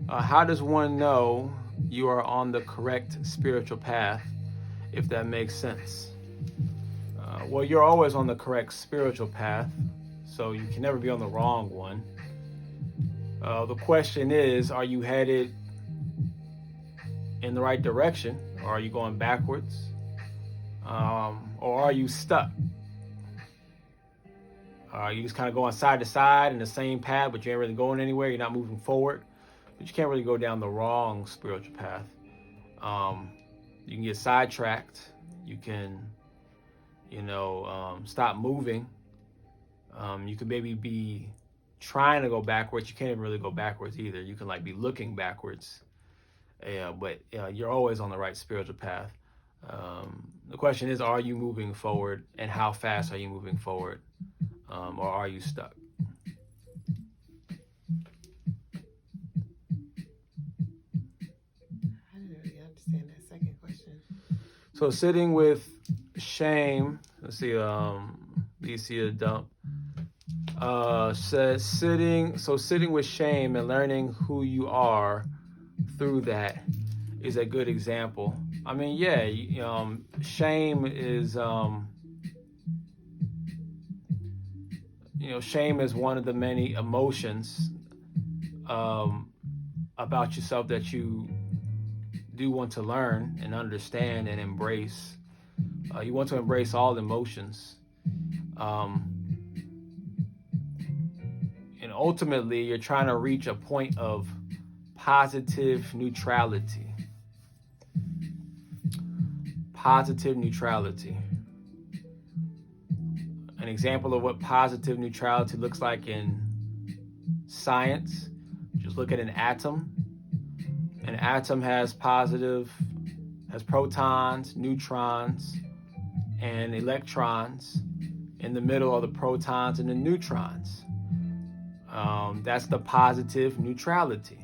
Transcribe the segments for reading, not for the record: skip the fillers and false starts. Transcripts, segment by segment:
How does one know you are on the correct spiritual path, if that makes sense? Well, you're always on the correct spiritual path, so you can never be on the wrong one. The question is, are you headed in the right direction, or are you going backwards? Or are you stuck? You just kind of going side to side in the same path, but you ain't really going anywhere. You're not moving forward, but you can't really go down the wrong spiritual path. You can get sidetracked. You can, stop moving. You can maybe be trying to go backwards. You can't even really go backwards either. You can be looking backwards. But you're always on the right spiritual path. The question is, are you moving forward, and how fast are you moving forward? Or are you stuck? I didn't really understand that second question. So sitting with shame, let's see, DC a dump. Says sitting with shame and learning who you are through that is a good example. I mean, yeah, shame is, shame is one of the many emotions about yourself that you do want to learn and understand and embrace. You want to embrace all emotions. And ultimately, you're trying to reach a point of positive neutrality. Positive neutrality. An example of what positive neutrality looks like in science, just look at an atom. An atom has protons, neutrons, and electrons. In the middle are the protons and the neutrons. That's the positive neutrality.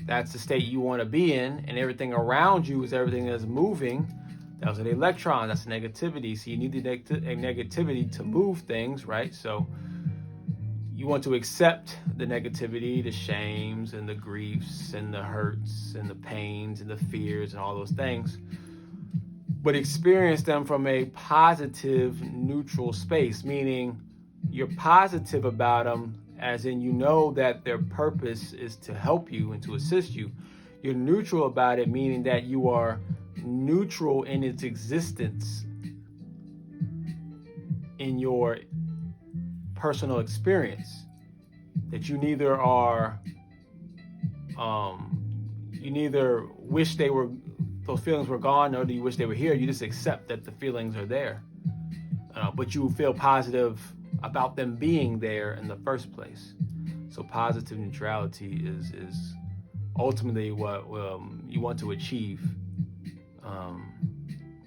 That's the state you want to be in, and everything around you is everything that's moving. That's an electron, that's negativity. So you need the negativity to move things, right? So you want to accept the negativity, the shames and the griefs and the hurts and the pains and the fears and all those things, but experience them from a positive, neutral space, meaning you're positive about them, as in that their purpose is to help you and to assist you. You're neutral about it, meaning that you are neutral in its existence in your personal experience. That you neither wish those feelings were gone, nor do you wish they were here. You just accept that the feelings are there, but you feel positive about them being there in the first place. So positive neutrality is ultimately what you want to achieve,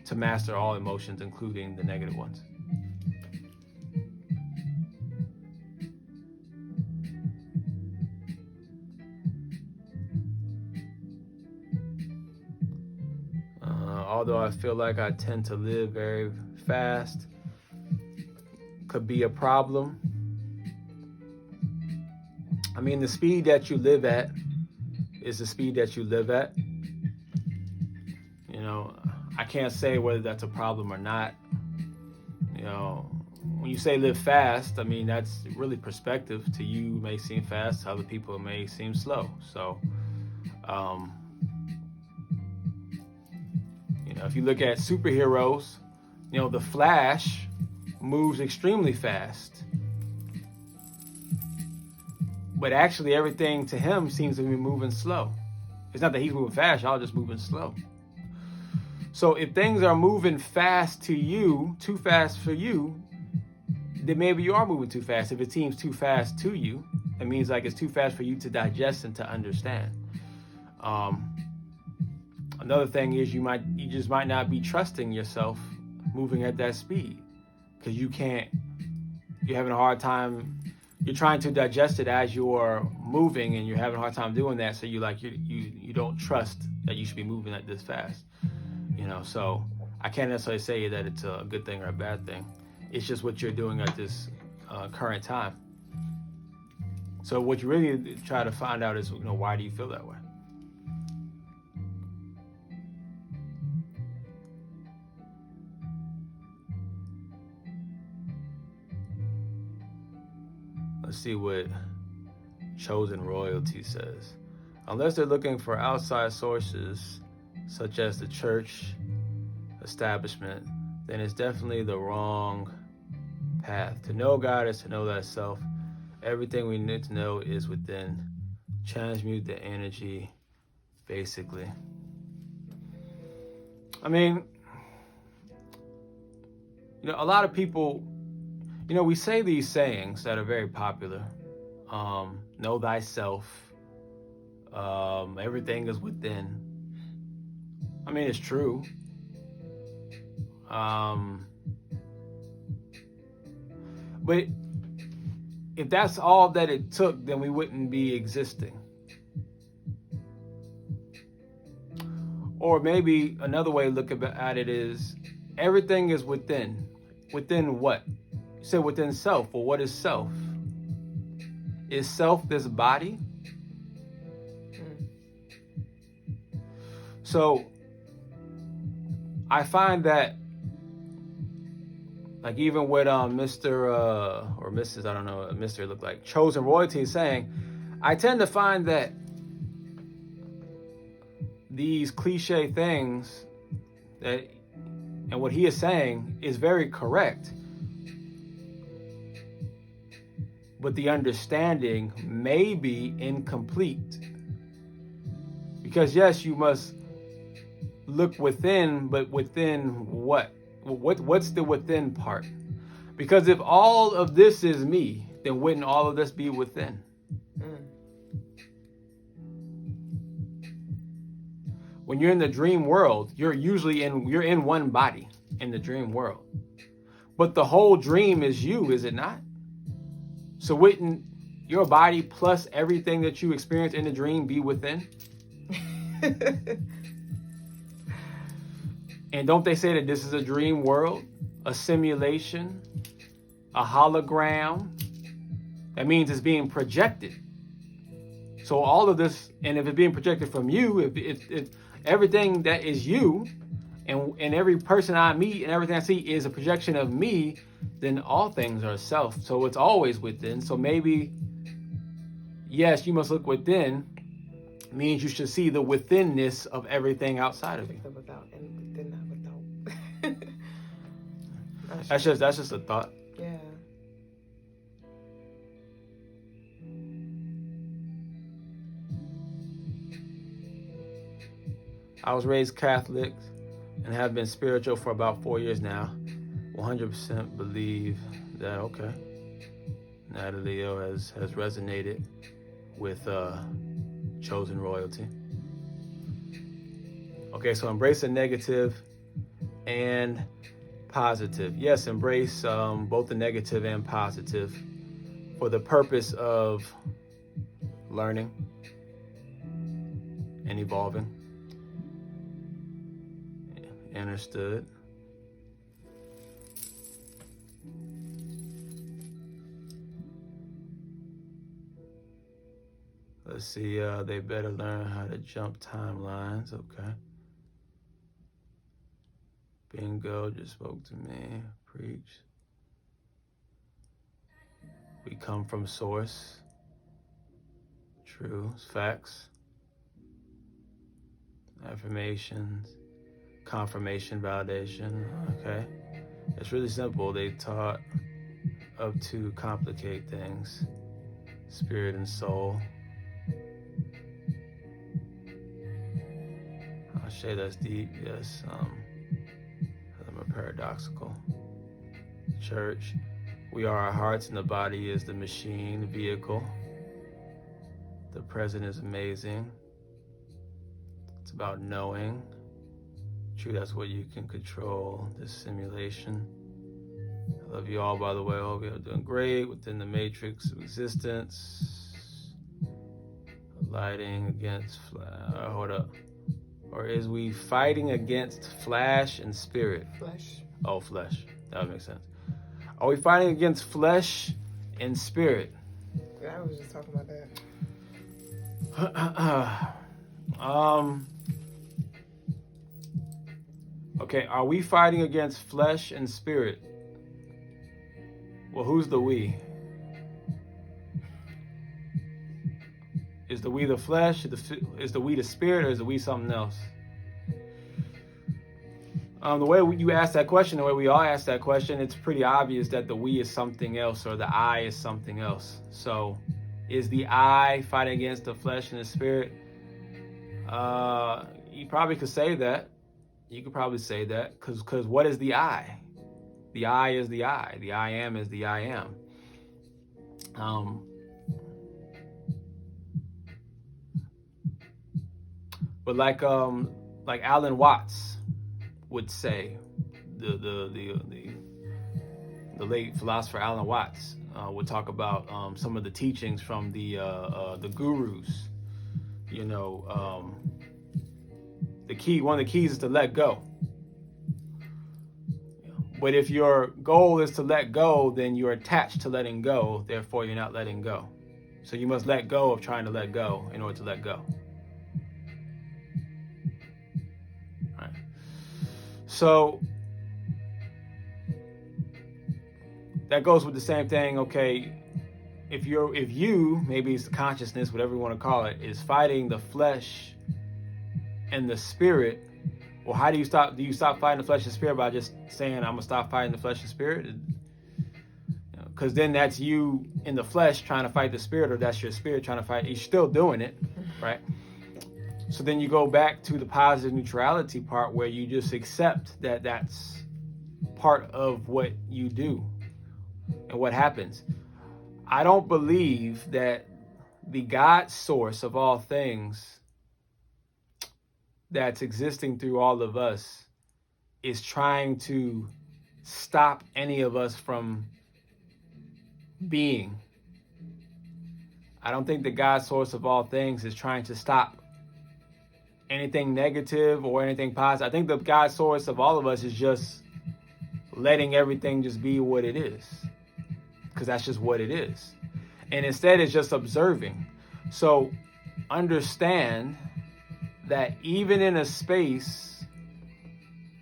to master all emotions, including the negative ones. Although I feel like I tend to live very fast, could be a problem. I mean, the speed that you live at is the speed that you live at. I can't say whether that's a problem or not. When you say live fast, I mean, that's really perspective. To you, it may seem fast. To other people, it may seem slow. So, if you look at superheroes, the Flash moves extremely fast. But actually, everything to him seems to be moving slow. It's not that he's moving fast, y'all just moving slow. So if things are moving fast to you, too fast for you, then maybe you are moving too fast. If it seems too fast to you, it means it's too fast for you to digest and to understand. Another thing is you just might not be trusting yourself moving at that speed, because you're having a hard time. You're trying to digest it as you're moving, and you're having a hard time doing that. So you don't trust that you should be moving at this fast. So I can't necessarily say that it's a good thing or a bad thing. It's just what you're doing at this current time. So what you really try to find out is, why do you feel that way? Let's see what chosen royalty says. Unless they're looking for outside sources, such as the church establishment, then it's definitely the wrong path. To know God is to know thyself. Everything we need to know is within. Transmute the energy, basically. I mean, a lot of people, we say these sayings that are very popular. Know thyself. Everything is within. I mean, it's true. But if that's all that it took, then we wouldn't be existing. Or maybe another way to look at it is, everything is within. Within what? You said within self. Well, what is self? Is self this body? So I find that, like, even with Mr. Or Mrs. I don't know what Mr. looked like, chosen royalty is saying, I tend to find that these cliche things and what he is saying is very correct, but the understanding may be incomplete. Because yes, you must look within, but within what? What's the within part? Because if all of this is me, then wouldn't all of this be within? When you're in the dream world, you're in one body in the dream world. But the whole dream is you, is it not? So wouldn't your body plus everything that you experience in the dream be within? And don't they say that this is a dream world, a simulation, a hologram? That means it's being projected. So all of this, and if it's being projected from you, if everything that is you, and every person I meet and everything I see is a projection of me, then all things are self. So it's always within. So maybe, yes, you must look within, means you should see the withinness of everything outside of you. The without and within, not without. That's just a thought. Yeah. I was raised Catholic and have been spiritual for about 4 years now. 100% believe that, okay, Natalie has resonated with chosen royalty. Okay, so embrace the negative and positive. Yes, embrace both the negative and positive for the purpose of learning and evolving. Understood. Let's see, they better learn how to jump timelines. Okay. Bingo, just spoke to me. Preach. We come from source. True. Facts. Affirmations. Confirmation, validation. Okay. It's really simple. They taught up to complicate things. Spirit and soul. I'll say that's deep, yes. I'm a paradoxical. Church. We are our hearts and the body is the machine, vehicle. The present is amazing. It's about knowing. True, that's what you can control, this simulation. I love you all, by the way. I hope you're doing great within the matrix of existence. Lighting against hold up. Or is we fighting against flesh and spirit? Flesh. Oh, flesh. That would make sense. Are we fighting against flesh and spirit? I was just talking about that. Okay, are we fighting against flesh and spirit? Well, who's the we? Is the we the flesh? Is the we the spirit, or is the we something else? The way you ask that question, the way we all ask that question, it's pretty obvious that the we is something else, or the I is something else. So, is the I fighting against the flesh and the spirit? You probably could say that. You could probably say that, because what is the I? The I is the I. The I am is the I am. But like Alan Watts would say, the late philosopher Alan Watts would talk about some of the teachings from the gurus. You know, one of the keys is to let go. But if your goal is to let go, then you're attached to letting go. Therefore, you're not letting go. So you must let go of trying to let go in order to let go. All right. So that goes with the same thing. Okay, if you, maybe it's the consciousness, whatever you want to call it, is fighting the flesh and the spirit. Well, how do you stop? Do you stop fighting the flesh and spirit by just saying, I'm going to stop fighting the flesh and spirit? Because then that's you in the flesh trying to fight the spirit, or that's your spirit trying to fight. You're still doing it, right? So then you go back to the positive neutrality part, where you just accept that that's part of what you do and what happens. I don't believe that the God source of all things that's existing through all of us is trying to stop any of us from being. I don't think the God source of all things is trying to stop anything negative or anything positive. I think the God source of all of us is just letting everything just be what it is, because that's just what it is. And instead it's just observing. So understand that even in a space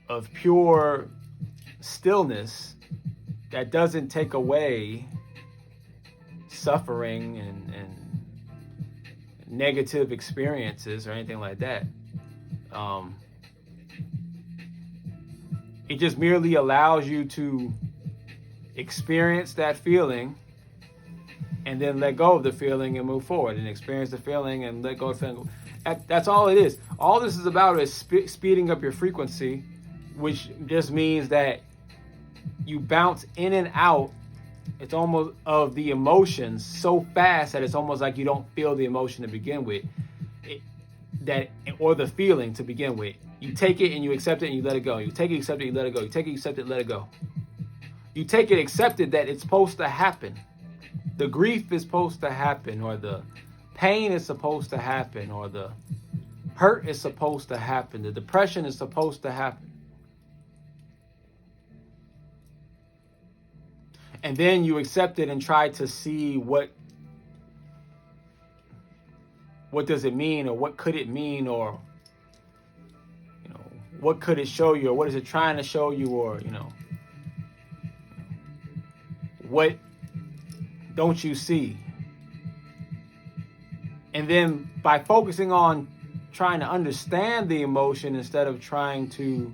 of pure stillness, that doesn't take away suffering and negative experiences or anything like that. It just merely allows you to experience that feeling and then let go of the feeling and move forward, and experience the feeling and let go of the feeling. That's all it is. All this is about is speeding up your frequency, which just means that you bounce in and out. It's almost of the emotions so fast that it's almost like you don't feel the emotion to begin with, or the feeling to begin with. You take it and you accept it and you let it go. You take it, accept it, you let it go. You take it, accept it, let it go. You take it, accept it that it's supposed to happen. The grief is supposed to happen, or the pain is supposed to happen, or the hurt is supposed to happen. The depression is supposed to happen. And then you accept it and try to see what does it mean, or what could it mean, or what could it show you, or what is it trying to show you, or what don't you see? And then by focusing on trying to understand the emotion instead of trying to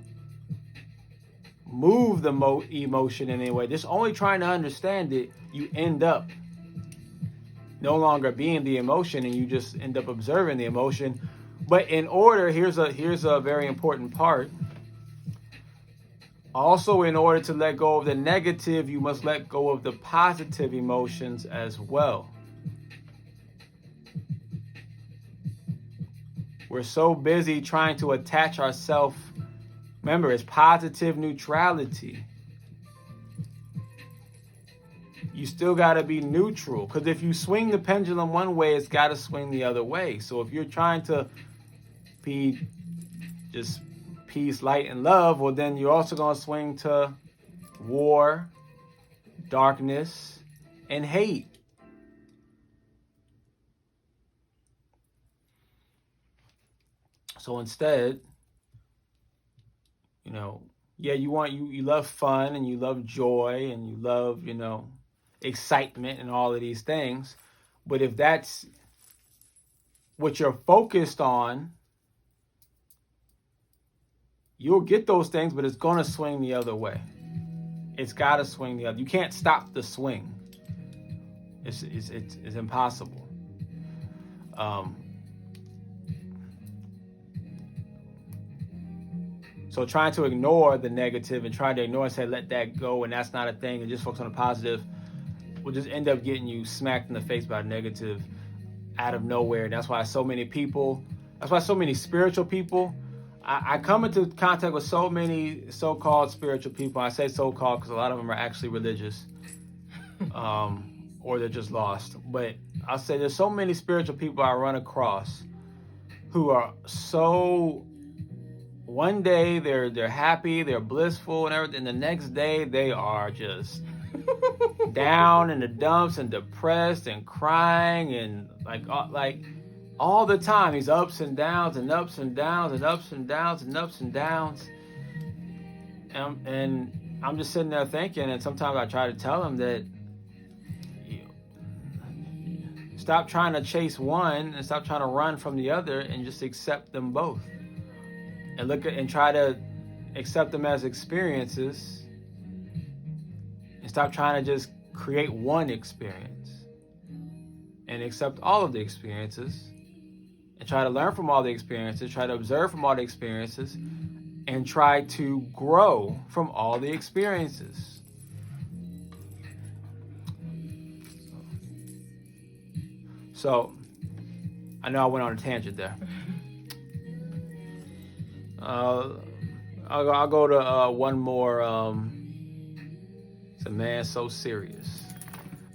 move the emotion in any way, just only trying to understand it, you end up no longer being the emotion, and you just end up observing the emotion. But here's a very important part. Also, in order to let go of the negative, you must let go of the positive emotions as well. We're so busy trying to attach ourselves. Remember, it's positive neutrality. You still got to be neutral, because if you swing the pendulum one way, it's got to swing the other way. So if you're trying to be just peace, light, and love, well, then you're also going to swing to war, darkness, and hate. So instead, yeah, you love fun and you love joy and you love, excitement and all of these things. But if that's what you're focused on, you'll get those things, but it's going to swing the other way. It's got to swing the other. You can't stop the swing. It's impossible. So trying to ignore the negative and trying to ignore and say, let that go, and that's not a thing, and just focus on the positive, will just end up getting you smacked in the face by negative out of nowhere. That's why so many spiritual people, I come into contact with so many so-called spiritual people. I say so-called because a lot of them are actually religious, or they're just lost. But I'll say there's so many spiritual people I run across who are so, one day they're happy, they're blissful and everything. The next day they are just down in the dumps and depressed and crying and like all the time. These ups and downs and ups and downs and ups and downs and ups and downs. And I'm just sitting there thinking, and sometimes I try to tell them that stop trying to chase one and stop trying to run from the other and just accept them both. And and try to accept them as experiences and stop trying to just create one experience and accept all of the experiences and try to learn from all the experiences, try to observe from all the experiences, and try to grow from all the experiences. So, I know I went on a tangent there. I'll go to one more. It's a man so serious.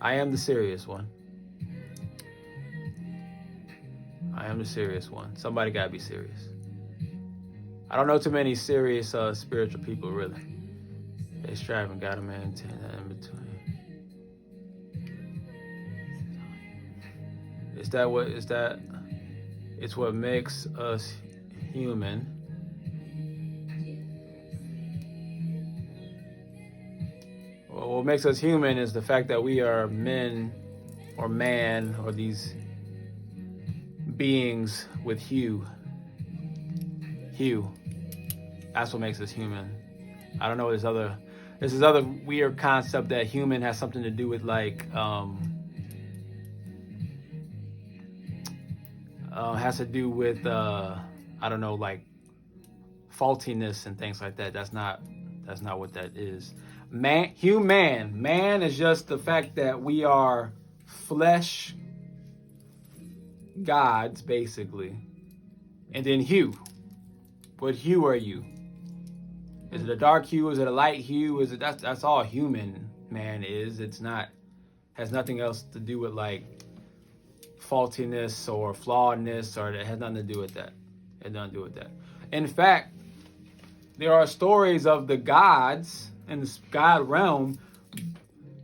I am the serious one. I am the serious one. Somebody gotta be serious. I don't know too many serious spiritual people, really. They strive and gotta maintain that in between. It's what makes us human. Well, what makes us human is the fact that we are men or man or these beings with hue. That's what makes us human. I don't know there's this other weird concept that human has something to do with has to do with I don't know, like faultiness and things like that. That's not what that is. Man is just the fact that we are flesh gods, basically. And then hue. What hue are you? Is it a dark hue? Is it a light hue? That's all human man is. Has nothing else to do with like faultiness or flawedness, or it has nothing to do with that. It has nothing to do with that. In fact, there are stories of the gods in the God realm,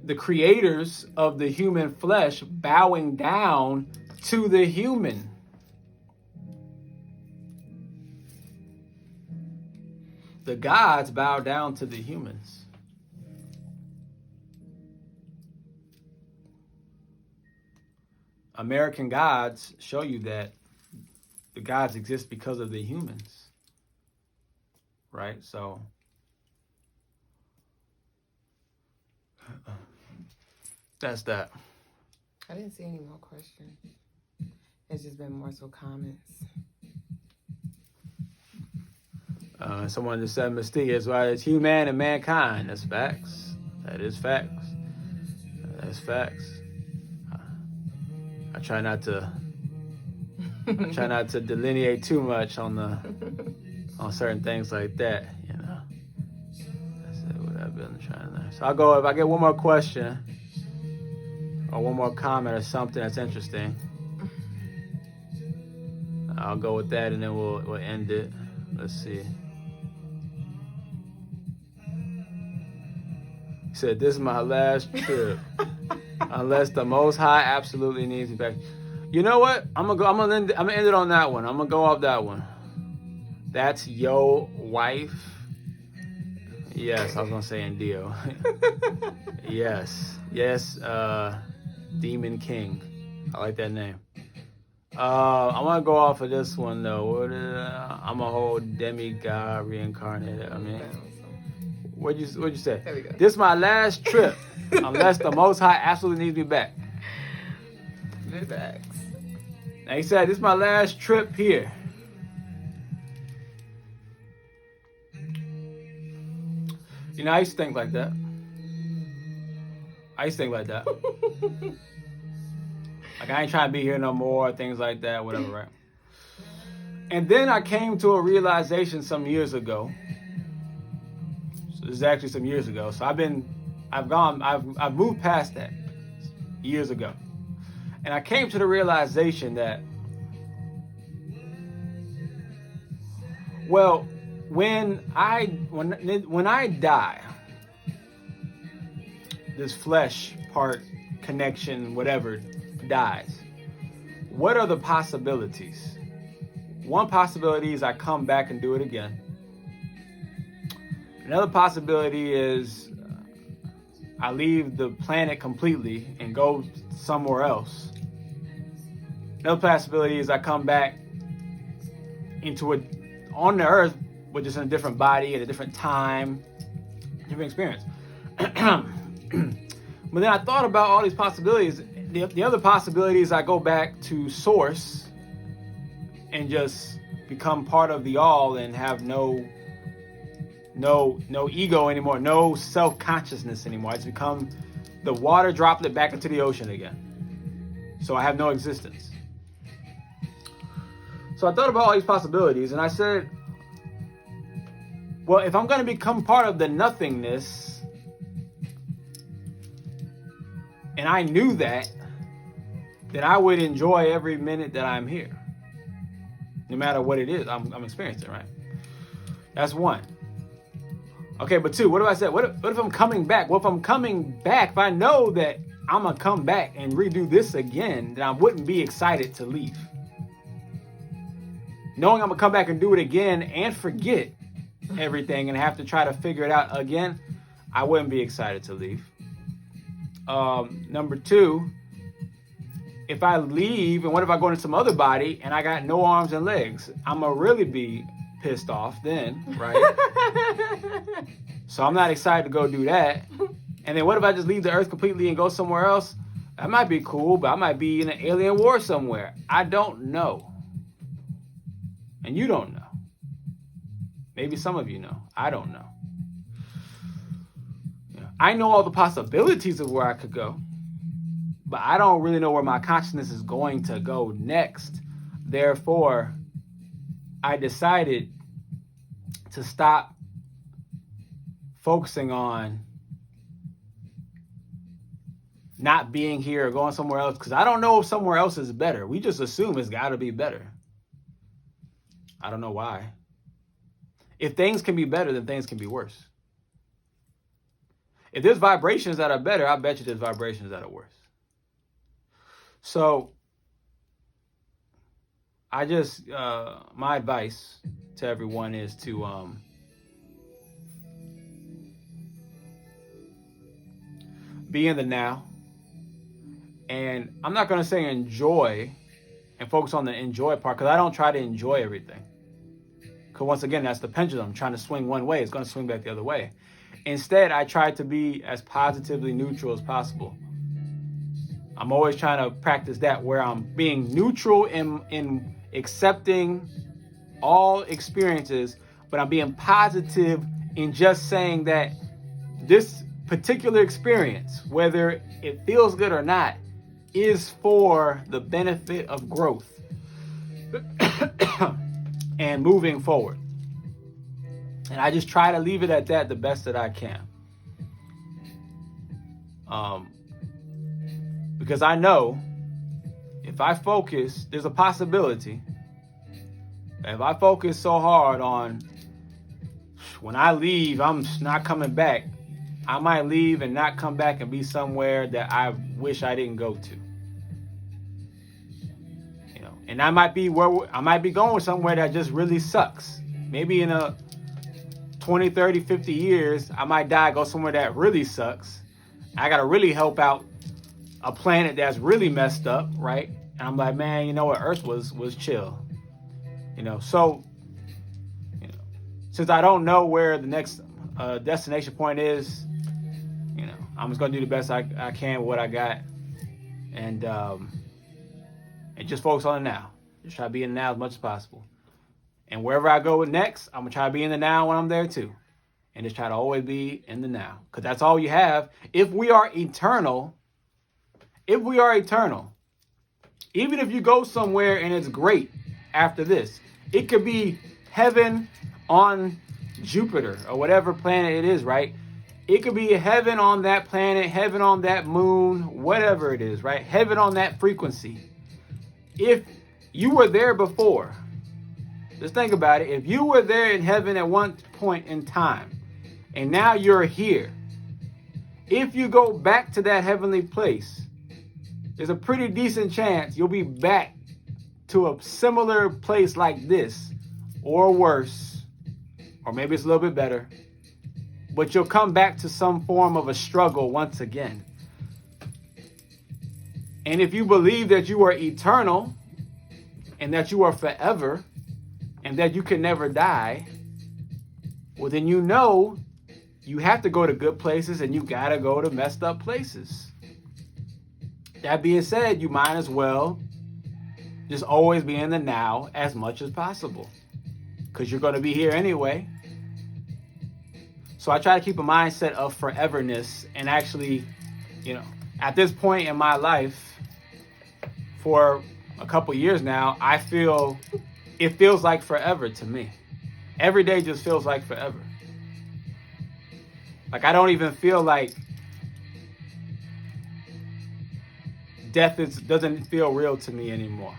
the creators of the human flesh bowing down to the human. The gods bow down to the humans. American gods show you that the gods exist because of the humans. Right? So that's that. I didn't see any more questions. It's just been more so comments. Someone just said mysterious, right? It's human and mankind. That's facts. That is facts. That's facts. I try not to delineate too much on certain things like that, you know. That's what I've been trying to. So I'll go, if I get one more question or one more comment or something that's interesting, I'll go with that and then we'll end it. Let's see. He said, "This is my last trip, unless the Most High absolutely needs me back." You know what? I'm gonna end it on that one. I'm gonna go off that one. That's your wife? Yes, I was gonna say Indio. Yes, Demon King. I like that name. I want to go off of this one though. I'm a whole demigod reincarnated. I mean, what'd you say? There we go. This is my last trip, unless the Most High absolutely needs me back. Relax. Now he said, this is my last trip here. You know, I used to think like that. Like, I ain't trying to be here no more, things like that, whatever, right? And then I came to a realization some years ago. So this is actually some years ago. So I've moved past that years ago. And I came to the realization that, well, when I die, this flesh part, connection, whatever, dies. What are the possibilities? One possibility is I come back and do it again. Another possibility is I leave the planet completely and go somewhere else. Another possibility is I come back on the earth, but just in a different body, at a different time, different experience. But then I thought about all these possibilities. The other possibility is I go back to source and just become part of the all and have no ego anymore, no self-consciousness anymore. I just become the water droplet back into the ocean again. So I have no existence. So I thought about all these possibilities and I said, well, if I'm going to become part of the nothingness, and I knew that, then I would enjoy every minute that I'm here. No matter what it is, I'm experiencing, right? That's one. Okay, but two, what do I say? What if I'm coming back? Well, if I'm coming back, if I know that I'm going to come back and redo this again, then I wouldn't be excited to leave. Knowing I'm going to come back and do it again and forget everything and have to try to figure it out again, I wouldn't be excited to leave. Number two, if I leave and what if I go into some other body and I got no arms and legs? I'm going to really be pissed off then, right? So I'm not excited to go do that. And then what if I just leave the earth completely and go somewhere else? That might be cool, but I might be in an alien war somewhere. I don't know. And you don't know. Maybe some of you know. I don't know. I know all the possibilities of where I could go, but I don't really know where my consciousness is going to go next. Therefore, I decided to stop focusing on not being here or going somewhere else, because I don't know if somewhere else is better. We just assume it's got to be better. I don't know why. If things can be better, then things can be worse. If there's vibrations that are better, I bet you there's vibrations that are worse. So, I just, my advice to everyone is to be in the now. And I'm not going to say enjoy and focus on the enjoy part, because I don't try to enjoy everything. Because once again, that's the pendulum. Trying to swing one way, it's going to swing back the other way. Instead, I try to be as positively neutral as possible. I'm always trying to practice that, where I'm being neutral in accepting all experiences, but I'm being positive in just saying that this particular experience, whether it feels good or not, is for the benefit of growth and moving forward. And I just try to leave it at that the best that I can. Because I know if I focus, there's a possibility that if I focus so hard on when I leave, I'm not coming back, I might leave and not come back and be somewhere that I wish I didn't go to. You know, and I might be going somewhere that just really sucks. Maybe in a 20, 30, 50 years, I might die, go somewhere that really sucks. I got to really help out a planet that's really messed up, right? And I'm like, man, you know what? Earth was chill. So, since I don't know where the next destination point is, I'm just going to do the best I can with what I got. And just focus on the now. Just try to be in the now as much as possible. And wherever I go next, I'm going to try to be in the now when I'm there too. And just try to always be in the now. Because that's all you have. If we are eternal, even if you go somewhere and it's great after this, it could be heaven on Jupiter or whatever planet it is, right? It could be heaven on that planet, heaven on that moon, whatever it is, right? Heaven on that frequency. If you were there before, just think about it. If you were there in heaven at one point in time, and now you're here, if you go back to that heavenly place, there's a pretty decent chance you'll be back to a similar place like this, or worse, or maybe it's a little bit better, but you'll come back to some form of a struggle once again. And if you believe that you are eternal, and that you are forever, and that you can never die, well, then you have to go to good places and you gotta go to messed up places. That being said, you might as well just always be in the now as much as possible, because you're going to be here anyway. So I try to keep a mindset of foreverness, and actually, at this point in my life, for a couple years now, it feels like forever to me. Every day just feels like forever. Like, I don't even feel like death doesn't feel real to me anymore.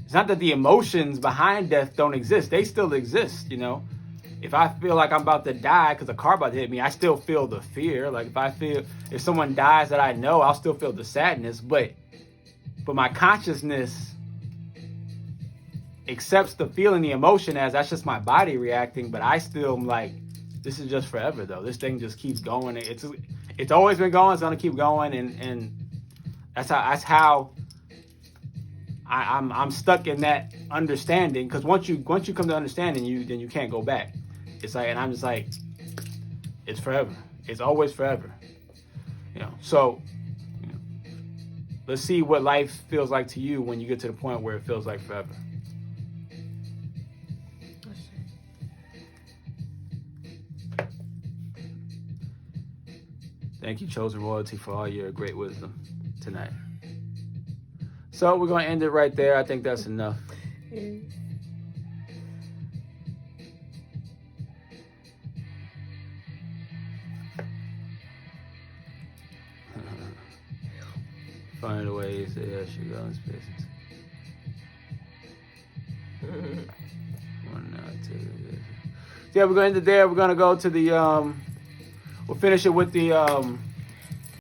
It's not that the emotions behind death don't exist. They still exist, If I feel like I'm about to die because a car about to hit me, I still feel the fear. Like, if someone dies that I know, I'll still feel the sadness. But my consciousness accepts the feeling, the emotion, as that's just my body reacting. But I still am like, this is just forever though. This thing just keeps going. It's always been going. It's gonna keep going, and that's how I'm stuck in that understanding. Because once you come to understanding, then you can't go back. It's like, and I'm just like, it's forever. It's always forever. So let's see what life feels like to you when you get to the point where it feels like forever. Thank you, Chosen Royalty, for all your great wisdom tonight. So we're going to end it right there. I think that's enough. Find a way to say, I should go in spaces. 1, 2. Yeah, we're going to end it there. We're going to go to the, we'll finish it with the,